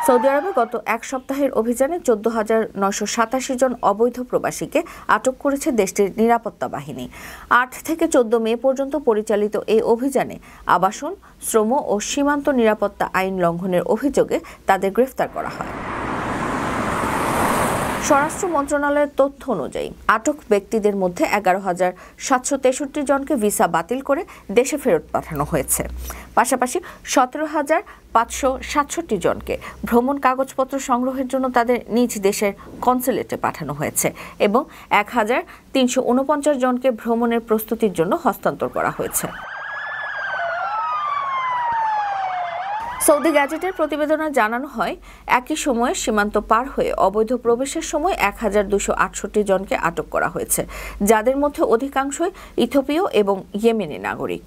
Saudi আরবে গত এক সপ্তাহের অভিযানে 14,987 জন অবৈধ প্রবাসীকে আটক করেছে দেশটির নিরাপত্তা বাহিনী। 8 থেকে 14 মে পর্যন্ত পরিচালিত এই অভিযানে আবাসন, শ্রম ও সীমান্ত নিরাপত্তা আইন লঙ্ঘনের অভিযোগে তাদের গ্রেফতার করা হয়। স্বরাষ্ট্র মন্ত্রণালয়ের তথ্য অনুযায়ী আটক ব্যক্তিদের মধ্যে 11,763 জনকে ভিসা বাতিল করে দেশে ফেরত পাঠানো হয়েছে। পাশাপাশি 17,567 জনকে ভ্রমণ কাগজপত্র সংগ্রহের জন্য তাদের নিজ দেশের কনসুলেটে পাঠানো হয়েছে এবং 1,349 জনকে ভ্রমণের প্রস্তুতির জন্য হস্তান্তর করা হয়েছে। সৌদি গ্যাজেটের প্রতিবেদনে জানানো হয়, একই সময়ে সীমান্ত পার হয়ে অবৈধ প্রবেশের সময় 1,268 জনকে আটক করা হয়েছে, যাদের মধ্যে অধিকাংশই ইথিওপীয় এবং ইয়েমেনি নাগরিক।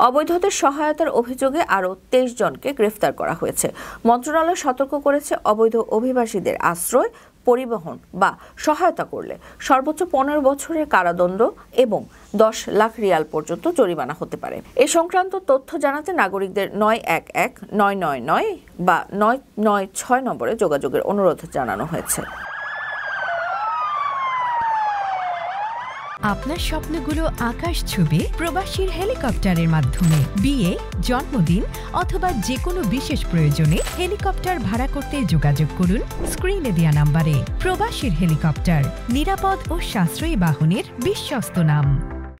অবৈধদের সহায়তার অভিযোগে আরও 23 জনকে গ্রেফতার করা হয়েছে। মন্ত্রণালয় সতর্ক করেছে, অবৈধ অভিবাসীদের আশ্রয়, পরিবহন বা সহায়তা করলে সর্বোচ্চ 15 বছরের কারাদণ্ড এবং 10 লাখ রিয়াল পর্যন্ত জরিমানা হতে পারে। এ সংক্রান্ত তথ্য জানাতে নাগরিকদের 911-999 বা 996 নম্বরে যোগাযোগের অনুরোধ জানানো হয়েছে। আপনার স্বপ্নগুলো আকাশ ছুবে প্রবাসীর হেলিকপ্টারের মাধ্যমে। বিয়ে, জন্মদিন অথবা যে কোনো বিশেষ প্রয়োজনে হেলিকপ্টার ভাড়া করতে যোগাযোগ করুন স্ক্রিনে দেয়া নাম্বারে। প্রবাসীর হেলিকপ্টার, নিরাপদ ও সাশ্রয়ী বাহনের বিশ্বস্ত নাম।